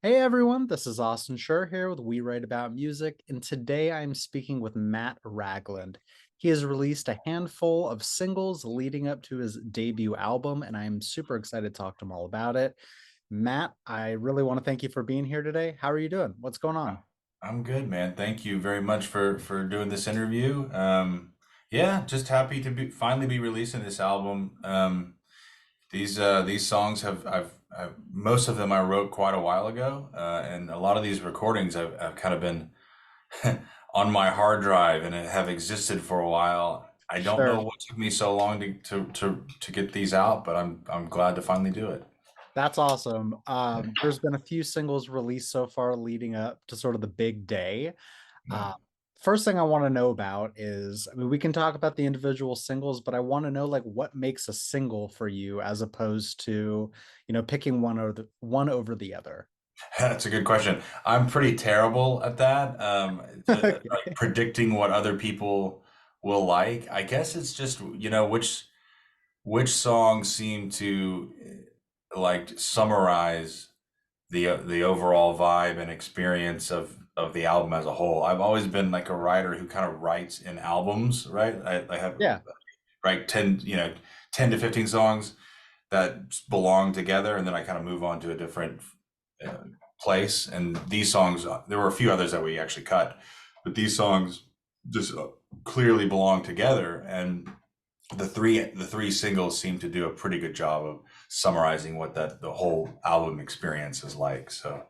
Hey everyone, this is Austin Schur here with We Write About Music, and today I'm speaking with Matt Ragland. He has released a handful of singles leading up to his debut album, and I'm super excited to talk to him all about it. Matt, I really want to thank you for being here today. How are you doing? What's going I- on? I'm good, man. Thank you very much for doing this interview. Yeah, just happy to be finally be releasing this album. These songs I've most of them I wrote quite a while ago, and a lot of these recordings I've kind of been on my hard drive and have existed for a while. I don't know Sure. what took me so long to get these out, but I'm glad to finally do it. That's awesome. There's been a few singles released so far leading up to sort of the big day. Yeah. Uh, First thing I want to know about is, I mean, we can talk about the individual singles, but I want to know like what makes a single for you as opposed to, picking one over the other. That's a good question. I'm pretty terrible at that. Like Okay. predicting what other people will like. I guess it's just, which songs seem to like summarize the overall vibe and experience of the album as a whole. I've always been like a writer who kind of writes in albums, right? I have Yeah. write 10, 10 to 15 songs that belong together, and then I kind of move on to a different uh, place. And these songs, there were a few others that we actually cut, but these songs just clearly belong together. And the three singles seem to do a pretty good job of summarizing what that the whole album experience is like. So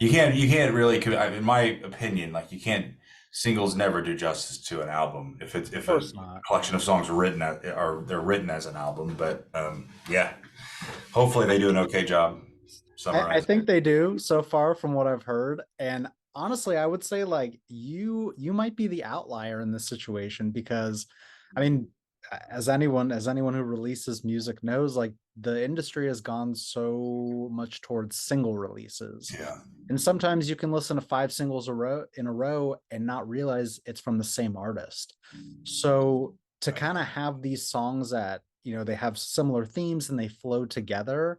you can't really, in my opinion, like you can't singles never do justice to an album Of if a course not. collection of songs are they're written as an album. But yeah, hopefully they do an okay job I summarizing. think they do so far from what I've heard. And honestly, I would say like you might be the outlier in this situation because I mean, as anyone who releases music knows, like the industry has gone so much towards single releases. Yeah. And sometimes you can listen to five singles in a row and not realize it's from the same artist. So to Right. kind of have these songs that, they have similar themes and they flow together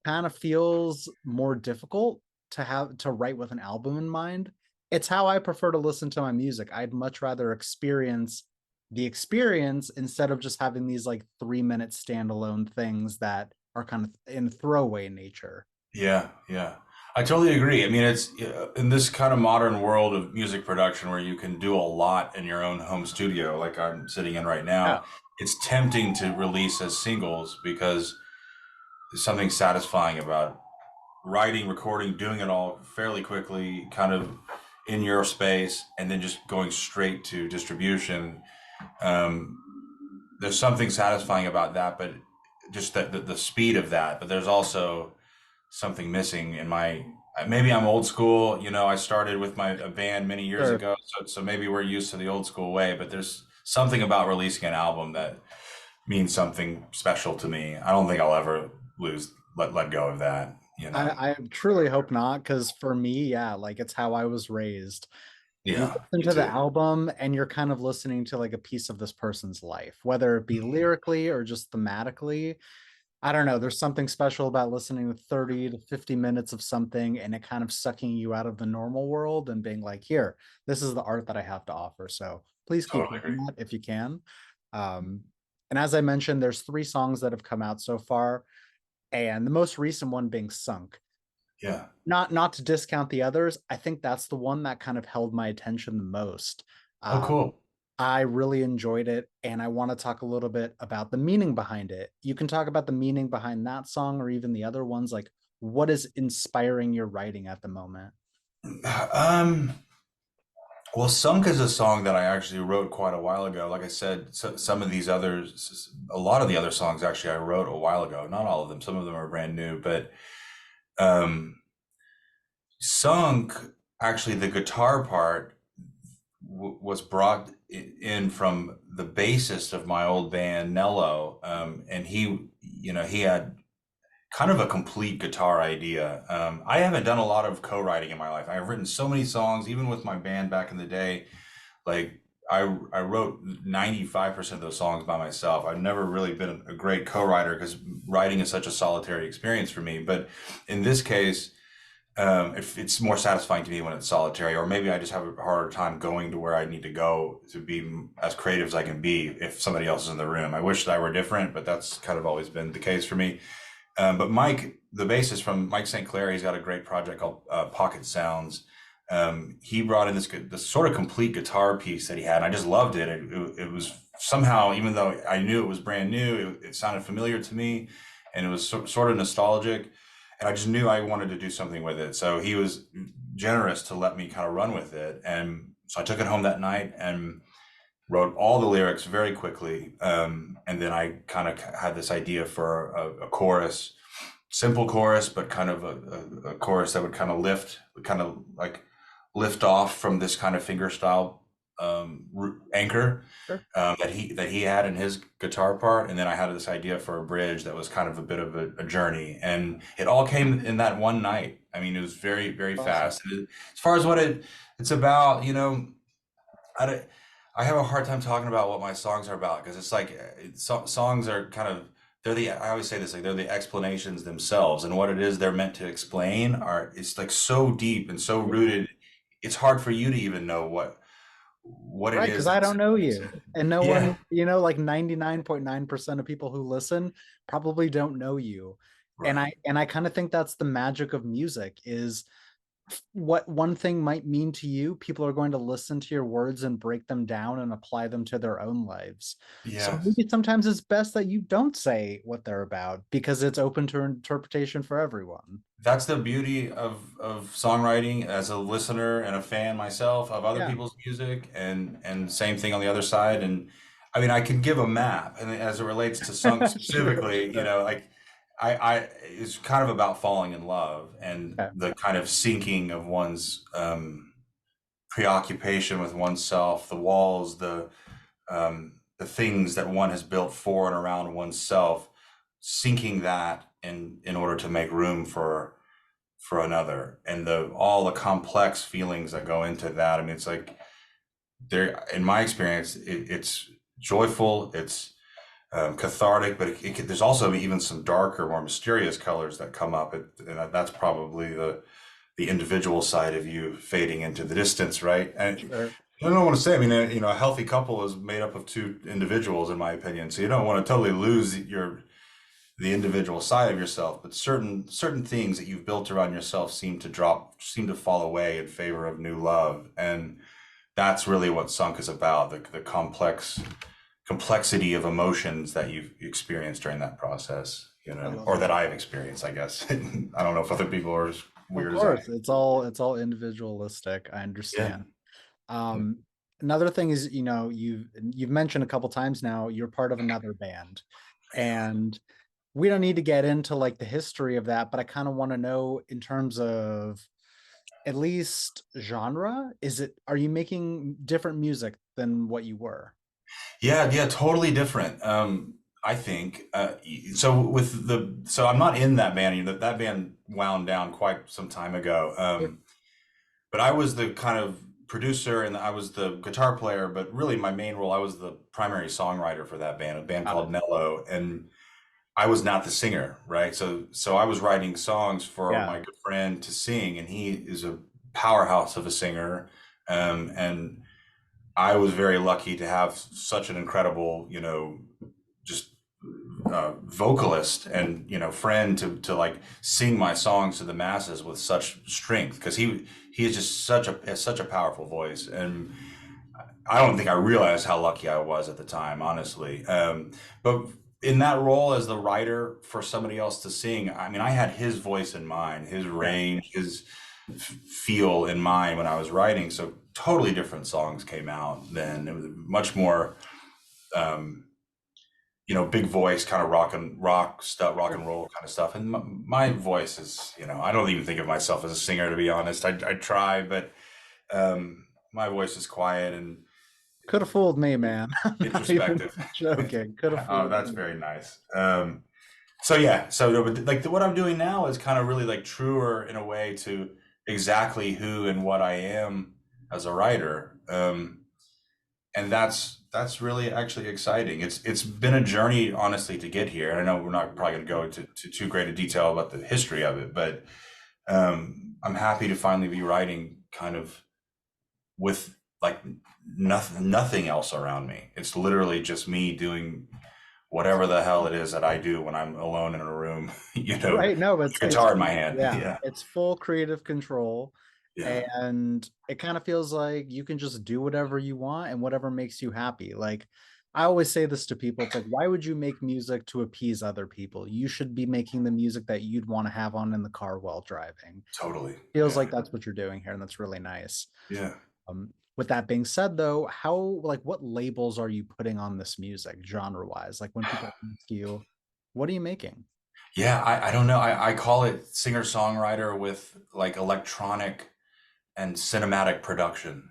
kind of feels more difficult to have to write with an album in mind. It's how I prefer to listen to my music. I'd much rather experience the experience instead of just having these like 3 minute standalone things that are kind of in throwaway nature. Yeah, yeah. I totally agree. I mean, it's in this kind of modern world of music production where you can do a lot in your own home studio, like I'm sitting in right Yeah. now. It's tempting to release as singles because there's something satisfying about writing, recording, doing it all fairly quickly, kind of in your space, and then just going straight to distribution. Um, there's something satisfying about that, but just the speed of that. But there's also something missing in my. Maybe I'm old school. I started with a band many years Sure. ago, so maybe we're used to the old school way. But there's something about releasing an album that means something special to me. I don't think I'll ever let go of that. I truly hope not, because for me, yeah, like it's how I was raised. You Yeah, listen me to the too. album and you're kind of listening to like a piece of this person's life, whether it be lyrically or just thematically. I don't know. There's something special about listening to 30 to 50 minutes of something and it kind of sucking you out of the normal world and being like, here, this is the art that I have to offer. So please keep Totally doing agree. that if you can. Um, and as I mentioned, there's three songs that have come out so far, and the most recent one being Sunk. Yeah. Not to discount the others, I think that's the one that kind of held my attention the most. Oh, Um, cool. I really enjoyed it, and I want to talk a little bit about the meaning behind it. You can talk about the meaning behind that song or even the other ones, like what is inspiring your writing at the moment? Um, well, Sunk is a song that I actually wrote quite a while ago. Like I said, some of these others, a lot of the other songs actually I wrote a while ago. Not all of them. Some of them are brand new, but um, Sunk, actually, the guitar part was brought in from the bassist of my old band, Nelo, and he had kind of a complete guitar idea. I haven't done a lot of co-writing in my life. I've written so many songs, even with my band back in the day. Like I wrote 95% of those songs by myself. I've never really been a great co-writer because writing is such a solitary experience for me. But in this case, It's more satisfying to me when it's solitary, or maybe I just have a harder time going to where I need to go to be as creative as I can be if somebody else is in the room. I wish that I were different, but that's kind of always been the case for me. But Mike, the bassist from Mike St. Clair, he's got a great project called Pocket Sounds. He brought in this sort of complete guitar piece that he had, and I just loved it. It was somehow, even though I knew it was brand new, it sounded familiar to me, and it was sort of nostalgic. And I just knew I wanted to do something with it. So he was generous to let me kind of run with it. And so I took it home that night and wrote all the lyrics very quickly. And then I kind of had this idea for a chorus, simple chorus, but kind of a chorus that would kind of kind of like lift off from this kind of fingerstyle anchor Sure. that he had in his guitar part, and then I had this idea for a bridge that was kind of a bit of a journey, and it all came in that one night. I mean, it was very Awesome. fast. As far as what it's about, I don't- I have a hard time talking about what my songs are about because it's like songs are kind of I always say this, like they're the explanations themselves, and what it is they're meant to explain are it's like so deep and so Yeah. rooted. It's hard for you to even know what it Right, because is I that's don't know you. And no yeah, one, like 99.9% of people who listen probably don't know you. And I right. and I kind of think that's the magic of music is what one thing might mean to you, people are going to listen to your words and break them down and apply them to their own lives. So Yes. maybe sometimes it's best that you don't say what they're about because it's open to interpretation for everyone. That's the beauty of songwriting as a listener and a fan myself of other Yeah. people's music, and same thing on the other side. And I mean, I can give a map, and as it relates to songs Sure, specifically, sure. like I it's kind of about falling in love and Okay. the kind of sinking of one's preoccupation with oneself, the walls, the things that one has built for and around oneself, sinking that in order to make room for another, and the all the complex feelings that go into that. I mean, it's like there, in my experience, it's joyful, it's cathartic, but there's also even some darker, more mysterious colors that come up, and that's probably the individual side of you fading into the distance, right? And Sure. I don't want to say, I mean, a healthy couple is made up of two individuals, in my opinion. So you don't want to totally lose the individual side of yourself, but certain things that you've built around yourself seem to fall away in favor of new love, and that's really what Sunk is about, the complexity of emotions that you've experienced during that process, I love or it. that I've experienced, I guess. I don't know if other people are as Of weird as I am. course, it's all individualistic. I Yeah. understand. Um, Another thing is, you've mentioned a couple times now you're part of another band, and we don't need to get into like the history of that, but I kind of want to know in terms of at least genre, are you making different music than what you were? Yeah, totally different. I think so. So I'm not in that band. That band wound down quite some time ago. Sure. But I was the kind of producer and I was the guitar player. But really, my main role, I was the primary songwriter for that band, a band Got it. called Nelo, and I was not the singer, right? So I was writing songs for Yeah. my good friend to sing, and he is a powerhouse of a singer. And I was very lucky to have such an incredible, just vocalist and friend to like sing my songs to the masses with such strength, because he is just has such a powerful voice, and I don't think I realized how lucky I was at the time, honestly. But in that role as the writer for somebody else to sing, I mean, I had his voice in mind, his Yeah. range, his feel in mind when I was writing. So totally different songs came out then. It was much more, um, big voice kind of rock stuff, rock Sure. and roll kind of stuff. And my voice is, I don't even think of myself as a singer, to be honest. I try, but my voice is quiet and Could have fooled me, man. I'm not even introspective. joking. Could have Oh, fooled that's me. very nice. So yeah, so no, but like what I'm doing now is kind of really like truer in a way to exactly who and what I am as a writer. And that's really actually exciting. It's been a journey, honestly, to get here. And I know we're not probably going to go into too great a detail about the history of it, but I'm happy to finally be writing kind of with like nothing else around me. It's literally just me doing whatever the hell it is that I do when I'm alone in a room, Right. No, with a guitar in my hand. yeah, Yeah. it's full creative control. Yeah. And it kind of feels like you can just do whatever you want and whatever makes you happy. Like I always say this to people, it's like, why would you make music to appease other people? You should be making the music that you'd want to have on in the car while driving. Totally. Feels Yeah. like that's what you're doing here, and that's really nice. Yeah. With that being said, though, how like what labels are you putting on this music, genre wise? Like when people ask you, what are you making? Yeah. I don't know. I call it singer songwriter with like electronic and cinematic production.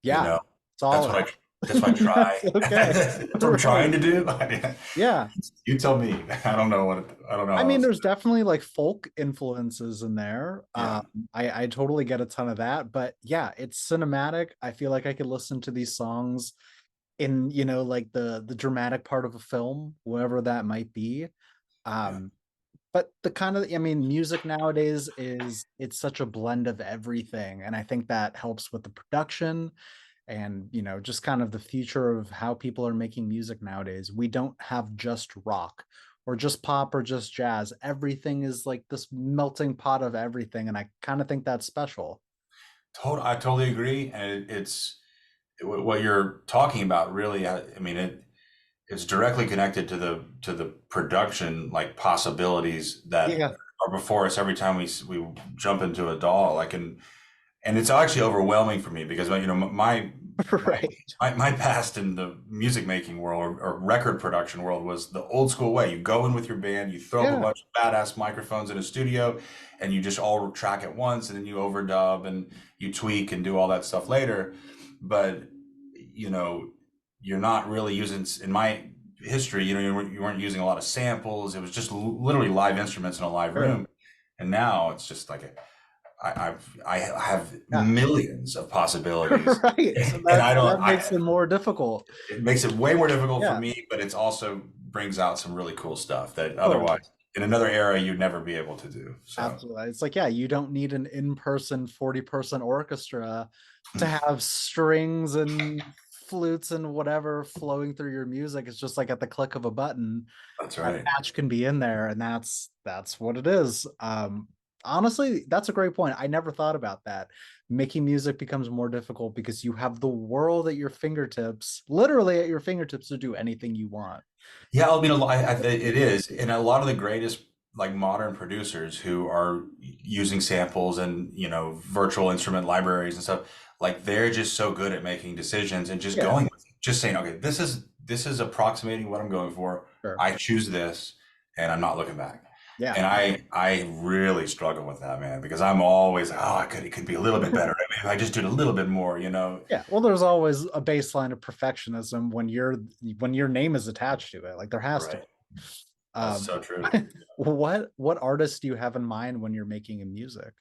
You Yeah, know, that's what solid. I that's what I try. That's okay. That's what I'm Right. trying to do. Yeah. You tell me. I don't know I how mean, else. there's definitely like folk influences in there. Yeah. I totally get a ton of that, but yeah, it's cinematic. I feel like I could listen to these songs in, like the dramatic part of a film, whatever that might be. Yeah. Um, but the kind of, I mean, music nowadays it's such a blend of everything, and I think that helps with the production and just kind of the future of how people are making music nowadays. We don't have just rock or just pop or just jazz. Everything is like this melting pot of everything, and I kind of think that's special. I totally agree, and what you're talking about. Really, I mean, it's directly connected to the production like possibilities that Yeah. are before us every time we jump into a DAW. And it's actually overwhelming for me because my Right. my past in the music making world or record production world was the old school way. You go in with your band, you throw up a Yeah. bunch of badass microphones in a studio, and you just all track at once, and then you overdub and you tweak and do all that stuff later. But you know, you're not really using, in my history, you weren't using a lot of samples. It was just literally live instruments in a live Sure. room. And now it's just like I have Yeah. millions of possibilities, Right. So and that makes it more difficult. it makes it way more difficult for Yeah. me, but it's also brings out some really cool stuff that otherwise Totally. in another era you'd never be able to do. So Absolutely. It's like, yeah, you don't need an in-person 40-person orchestra to have strings and flutes and whatever flowing through your music. It's just like at the click of a button, that's that right. patch can be in there, and that's what it is. Honestly, that's a great point. I never thought about that. Making music becomes more difficult because you have the world at your fingertips, literally at your fingertips, to do anything you want. Yeah, I mean, it is, and a lot of the greatest like modern producers who are using samples and virtual instrument libraries and stuff, like they're just so good at making decisions and just Yeah, going with it. Just saying, okay, this is approximating what I'm going for. sure. I choose this, and I'm not looking back. Yeah. And I really struggle with that, man, because I'm always like, oh, it could be a little bit better. Maybe if I just did a little bit more. Yeah, well, there's always a baseline of perfectionism when your name is attached to it. Like there has to be. Right. That's Um, so true. what artists do you have in mind when you're making a music?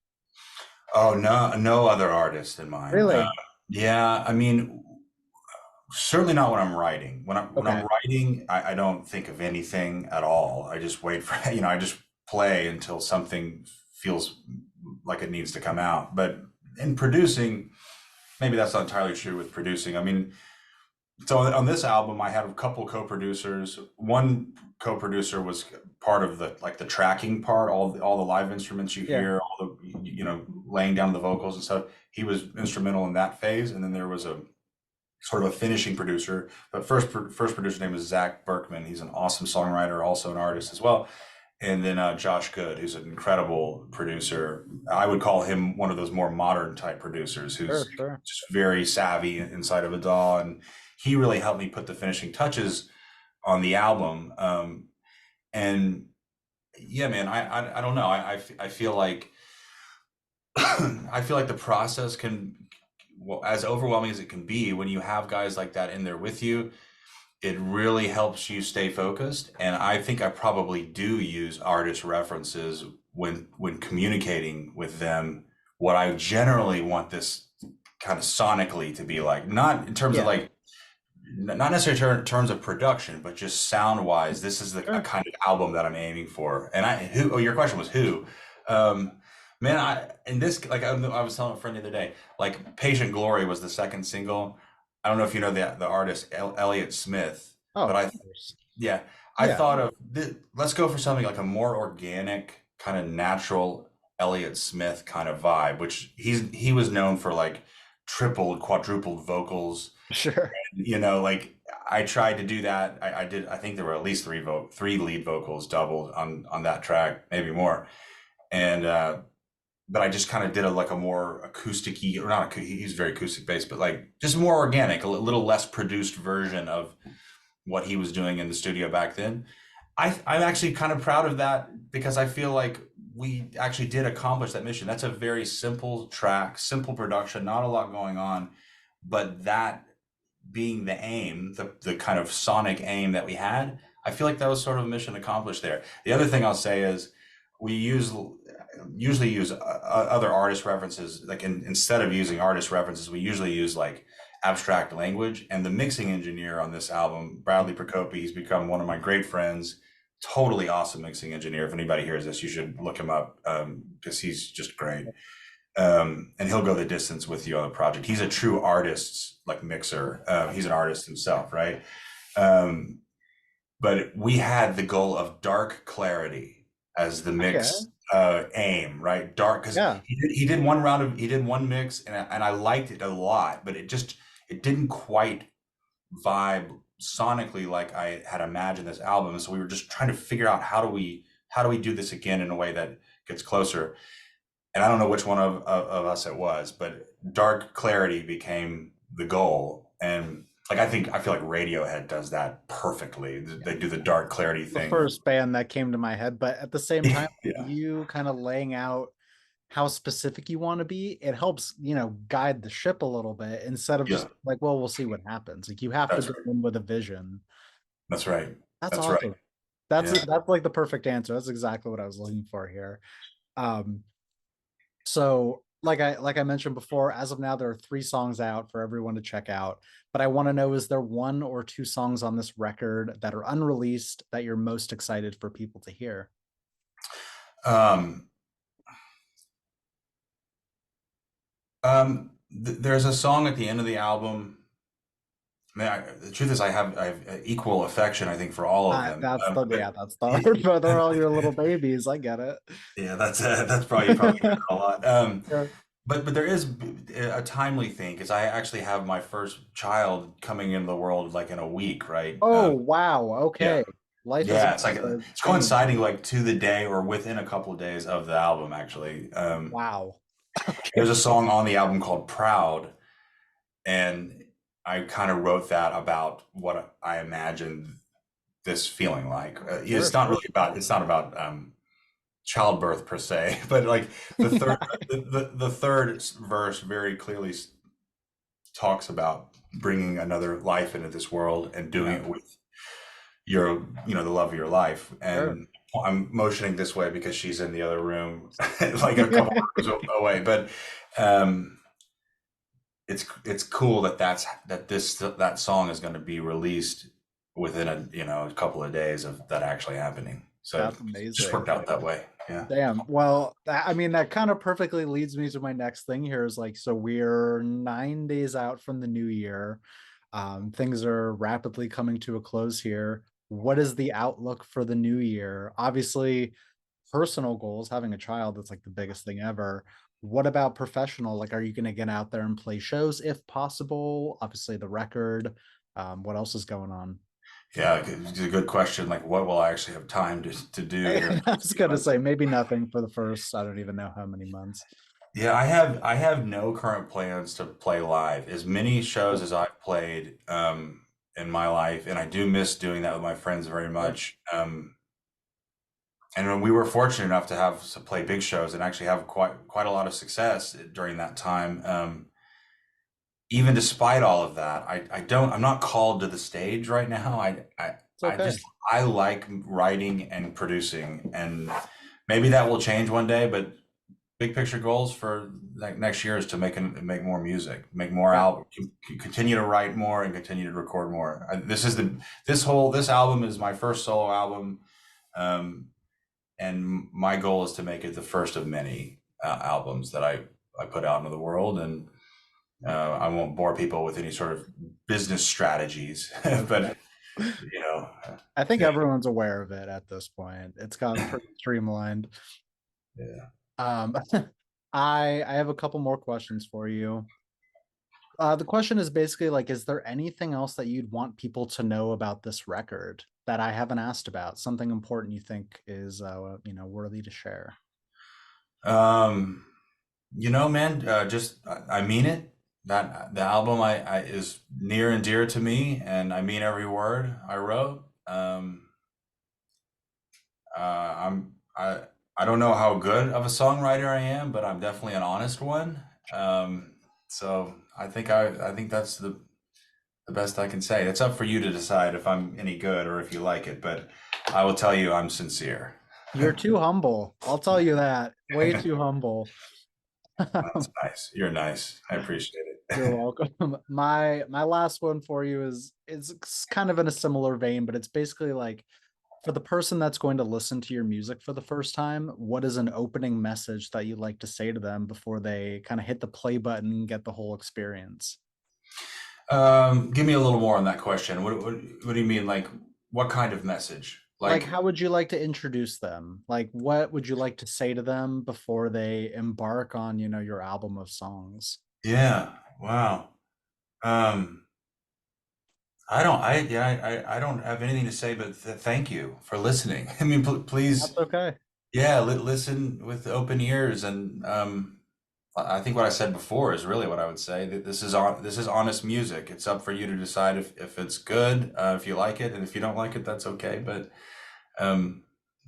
Oh, no, no other artist in mind. Really? Yeah, I mean, certainly not when I'm writing. When Okay. I'm writing, I don't think of anything at all. I just wait for, I just play until something feels like it needs to come out. But in producing, maybe that's not entirely true with producing. I mean, so on this album, I had a couple co-producers. One co-producer was part of the tracking part, all the live instruments you Yeah. hear, all the laying down the vocals and stuff. He was instrumental in that phase, and then there was a sort of a finishing producer. But first producer name is Zach Berkman. He's an awesome songwriter, also an artist as well. And then Josh Good, who's an incredible producer. I would call him one of those more modern type producers Sure, who's sure. just very savvy inside of a DAW. And he really helped me put the finishing touches on the album. And yeah, man, I don't know. I feel like I feel like the process can, well, as overwhelming as it can be, when you have guys like that in there with you, it really helps you stay focused. And I think I probably do use artist references when communicating with them what I generally want this kind of sonically to be like, not in terms of Yeah. like not necessarily in terms of production, but just sound wise. This is a Sure. kind of album that I'm aiming for. And your question was who? Um, Man, I was telling a friend the other day, like Patient Glory was the second single. I don't know if you know the artist Elliott Smith, Oh, but of I course. yeah, I Yeah, thought of let's go for something like a more organic, kind of natural Elliott Smith kind of vibe, which he was known for like tripled, quadrupled vocals. sure. Like I tried to do that. I did. I think there were at least three lead vocals doubled on that track, maybe more. And but I just kind of did like a more acoustic-y, or not, he's very acoustic based, but like just more organic, a little less produced version of what he was doing in the studio back then. I'm actually kind of proud of that because I feel like we actually did accomplish that mission. That's a very simple track, simple production, not a lot going on, but that being the aim, the kind of sonic aim that we had, I feel like that was sort of mission accomplished there. The other thing I'll say is we usually use other artist references. Like instead of using artist references, we usually use like abstract language. And the mixing engineer on this album, Bradley Procopi, he's become one of my great friends. Totally awesome mixing engineer. If anybody hears this, you should look him up because he's just great. And he'll go the distance with you on the project. He's a true artist, like mixer. He's an artist himself, right? Um, but we had the goal of dark clarity as the Okay. mix aim, right? Dark, because Yeah. he did one mix, and I liked it a lot, but it didn't quite vibe sonically like I had imagined this album. So we were just trying to figure out how do we do this again in a way that gets closer. And I don't know which one of us it was, but dark clarity became the goal. And like I feel like Radiohead does that perfectly. They do the dark clarity The thing. first band that came to my head, but at the same time, Yeah, you kind of laying out how specific you want to be, it helps, guide the ship a little bit instead of just yeah, like, well, we'll see what happens. Like you have to that's go right. in with a vision. That's right. That's That's right. awesome. That's Yeah. that's like the perfect answer. That's exactly what I was looking for here. Um, so like I mentioned before, as of now, there are 3 songs out for everyone to check out. But I want to know, is there 1 or 2 songs on this record that are unreleased that you're most excited for people to hear? Um, there's a song at the end of the album. Man, the truth is, I have equal affection, I think, for all of them. That's the hard part. They're all your little babies. I get it. Yeah, that's probably you probably hear that a lot. Sure. But there is a timely thing because I actually have my first child coming into the world like in a week, right? Oh, wow. Yeah, Okay. Life is yeah. about to It's change. coinciding like to the day or within a couple of days of the album. Actually, Wow. there's a Okay. song on the album called "Proud," and I kind of wrote that about what I imagined this feeling like. Sure, sure. It's not about childbirth per se, but like the third the third verse very clearly talks about bringing another life into this world and doing Yeah, it with your the love of your life. sure. And I'm motioning this way because she's in the other room, like a couple rooms away. But um, it's cool that song is going to be released within a couple of days of that actually happening. So it That's just amazing. worked out that way. Yeah. Damn. Well, I mean, that kind of perfectly leads me to my next thing here is like, so we're 9 days out from the new year. Things are rapidly coming to a close here. What is the outlook for the new year? Obviously, personal goals, having a child, that's like the biggest thing ever. What about professional? Like, are you going to get out there and play shows if possible? Obviously, the record. What else is going on? Yeah, it's a good question. Like, what will I actually have time to do here in I the next was few gonna months? say maybe nothing for the first, I don't even know how many months. Yeah, I have no current plans to play live. As many shows as I've played in my life, and I do miss doing that with my friends very Sure. much. And when we were fortunate enough to have to play big shows and actually have quite a lot of success during that time. Even despite all of that, I'm not called to the stage right now. It's I okay. just I like writing and producing, and maybe that will change one day. But big picture goals for like next year is to make more music, make more Yeah. album, continue to write more, and continue to record more. This album is my first solo album, um, and my goal is to make it the first of many. albums that I put out into the world, and I won't bore people with any sort of business strategies, but you know, I think yeah, everyone's aware of it at this point. It's gotten pretty streamlined. yeah. Um, I have a couple more questions for you. The question is basically like, is there anything else that you'd want people to know about this record that I haven't asked about? Something important you think is, worthy to share? Um, man, just I mean it. That the album I is near and dear to me, and I mean every word I wrote. I don't know how good of a songwriter I am, but I'm definitely an honest one. So I think that's the best I can say. It's up for you to decide if I'm any good or if you like it, but I will tell you I'm sincere. You're too humble. I'll tell you that. Way too humble. That's nice. You're nice. I appreciate You're it. welcome. My last one for you is kind of in a similar vein, but it's basically like for the person that's going to listen to your music for the first time, what is an opening message that you'd like to say to them before they kind of hit the play button and get the whole experience? Give me a little more on that question. What do you mean? Like, what kind of message? Like, Like, how would you like to introduce them? Like, what would you like to say to them before they embark on, your album of songs? yeah, wow. Um, I don't have anything to say, but thank you for listening. I mean, That's please, okay. yeah, listen with open ears, and I think what I said before is really what I would say. That this is honest music. It's up for you to decide if it's good, if you like it, and if you don't like it, that's okay. But um,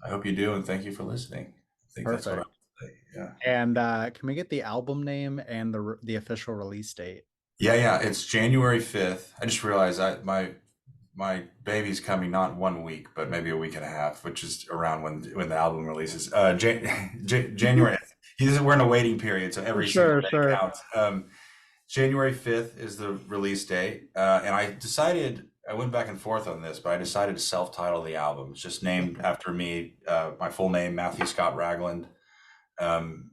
I hope you do, and thank you for listening. I think that's what I Perfect. would say. Yeah. And can we get the album name and the official release date? Yeah. It's January 5th. I just realized my baby's coming not 1 week, but maybe a week and a half, which is around when the album releases. January. We're in a waiting period, so every single Sure, day sure. counts. January 5th is the release date, and I went back and forth on this, but I decided to self-title the album. It's just named after me, my full name, Matthew Scott Ragland. Um,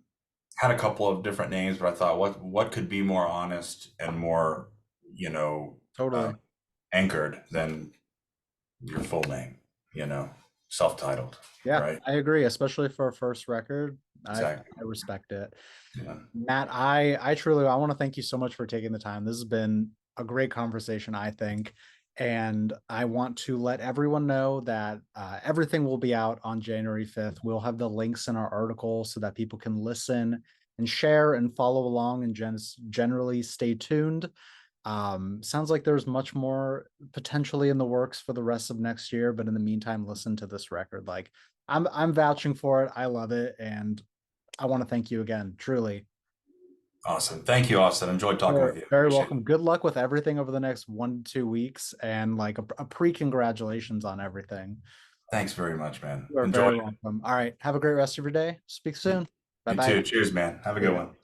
had a couple of different names, but I thought, what could be more honest and more, you know, uh, Totally. anchored than your full name, you know, self-titled, Yeah, right? I agree, especially for a first record. Exactly. I respect it. Yeah. Matt, I truly I want to thank you so much for taking the time. This has been a great conversation, I think. And I want to let everyone know that everything will be out on January 5th. We'll have the links in our article so that people can listen and share and follow along and generally stay tuned. Sounds like there's much more potentially in the works for the rest of next year, but in the meantime, listen to this record. Like I'm vouching for it. I love it, and I want to thank you again, truly. Awesome. Thank you, Austin. Enjoyed talking Very, with you. very Appreciate it. welcome. Good luck with everything over the next 1 to 2 weeks, and like a pre-congratulations on everything. Thanks very much, man. You are Enjoy very it. welcome. All right. Have a great rest of your day. Speak You, soon. Bye you bye. too. Cheers, man. Have a See good ya. one.